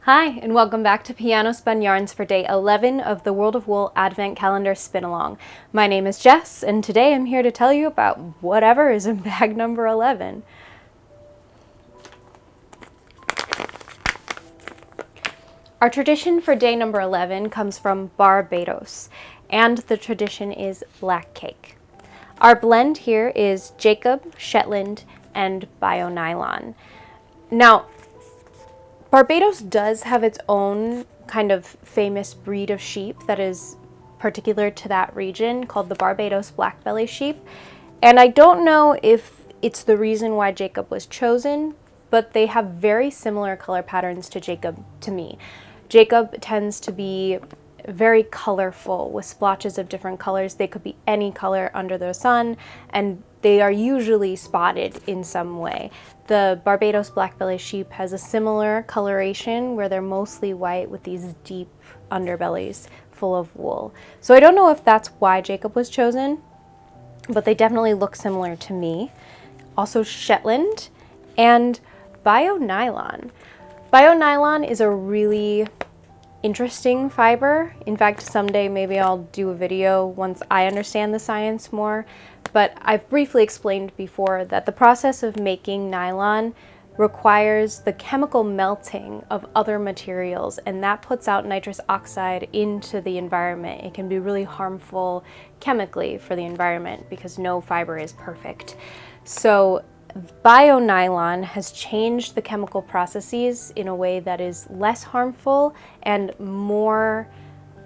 Hi, and welcome back to Piano Spun Yarns for day 11 of the World of Wool Advent Calendar Spin-Along. My name is Jess, and today I'm here to tell you about whatever is in bag number 11. Our tradition for day number 11 comes from Barbados, and the tradition is black cake. Our blend here is Jacob, Shetland, and Bio-Nylon. Now, Barbados does have its own kind of famous breed of sheep that is particular to that region called the Barbados black-belly sheep. And I don't know if it's the reason why Jacob was chosen, but they have very similar color patterns to Jacob to me. Jacob tends to be very colorful with splotches of different colors. They could be any color under the sun, and they are usually spotted in some way. The Barbados black-belly sheep has a similar coloration where they're mostly white with these deep underbellies full of wool. So I don't know if that's why Jacob was chosen, but they definitely look similar to me. Also Shetland and Bio-Nylon. Bio-Nylon is a really interesting fiber. In fact, someday maybe I'll do a video once I understand the science more, but I've briefly explained before that the process of making nylon requires the chemical melting of other materials, and that puts out nitrous oxide into the environment. It can be really harmful chemically for the environment because no fiber is perfect. So Bio-Nylon has changed the chemical processes in a way that is less harmful and more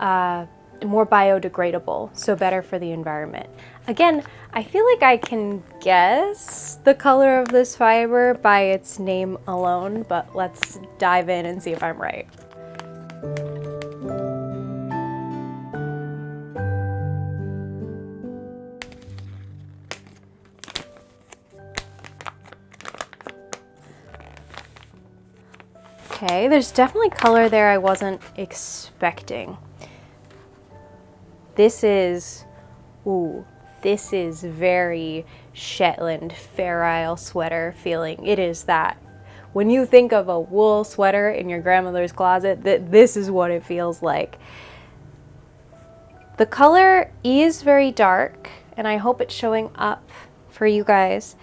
biodegradable, so better for the environment. Again, I feel like I can guess the color of this fiber by its name alone, but let's dive in and see if I'm right. Okay, there's definitely color there I wasn't expecting. This is very Shetland Fair Isle sweater feeling. It is that. When you think of a wool sweater in your grandmother's closet, this is what it feels like. The color is very dark, and I hope it's showing up for you guys,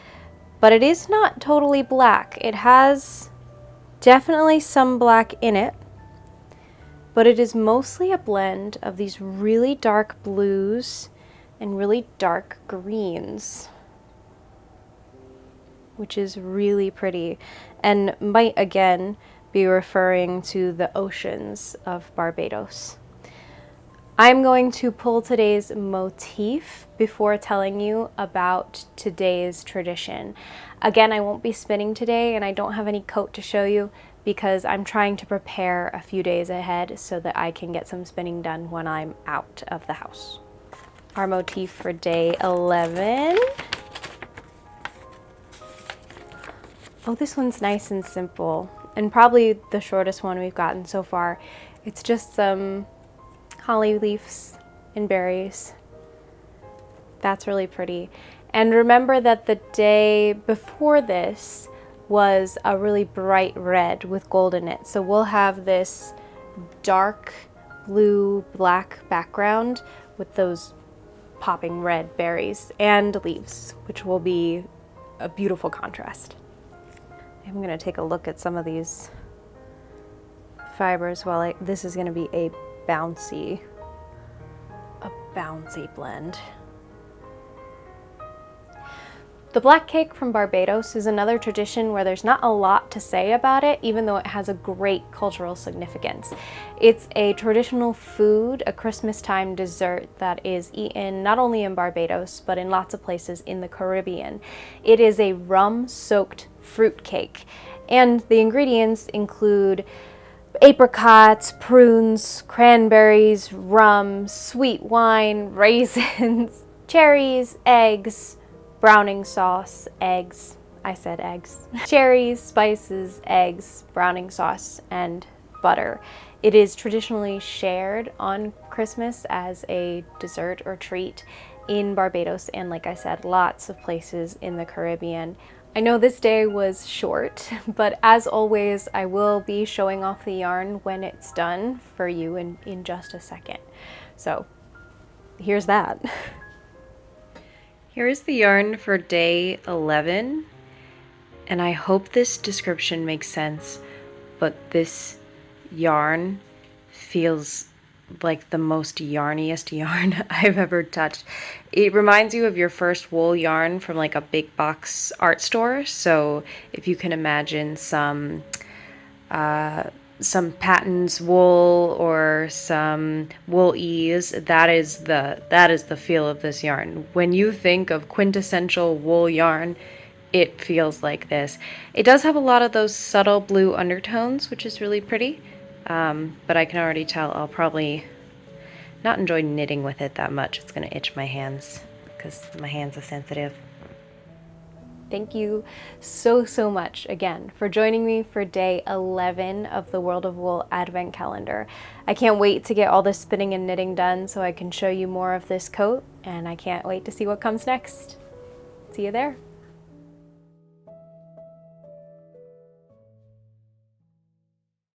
but it is not totally black. It has definitely some black in it, but it is mostly a blend of these really dark blues and really dark greens, which is really pretty and might again be referring to the oceans of Barbados. I'm going to pull today's motif before telling you about today's tradition. Again, I won't be spinning today, and I don't have any coat to show you because I'm trying to prepare a few days ahead so that I can get some spinning done when I'm out of the house. Our motif for day 11. Oh, this one's nice and simple, and probably the shortest one we've gotten so far. It's just some holly leaves and berries. That's really pretty. And remember that the day before this was a really bright red with gold in it. So we'll have this dark blue black background with those popping red berries and leaves, which will be a beautiful contrast. I'm gonna take a look at some of these fibers while this is gonna be a bouncy blend. The black cake from Barbados is another tradition where there's not a lot to say about it, even though it has a great cultural significance. It's a traditional food, a Christmas time dessert that is eaten not only in Barbados, but in lots of places in the Caribbean. It is a rum-soaked fruit cake, and the ingredients include apricots, prunes, cranberries, rum, sweet wine, raisins, cherries, eggs, browning sauce, eggs, I said eggs, cherries, spices, eggs, browning sauce, and butter. It is traditionally shared on Christmas as a dessert or treat in Barbados, and like I said, lots of places in the Caribbean. I know this day was short, but as always, I will be showing off the yarn when it's done for you in just a second. So here's that. Here is the yarn for day 11, and I hope this description makes sense, but this yarn feels like the most yarniest yarn I've ever touched. It reminds you of your first wool yarn from like a big box art store. So if you can imagine some Patton's wool or some wool ease, that is the feel of this yarn. When you think of quintessential wool yarn, it feels like this. It does have a lot of those subtle blue undertones, which is really pretty, but I can already tell I'll probably not enjoy knitting with it that much. It's going to itch my hands because my hands are sensitive. Thank you so much again for joining me for day 11 of the World of Wool Advent Calendar. I can't wait to get all the spinning and knitting done so I can show you more of this coat, and I can't wait to see what comes next. See you there.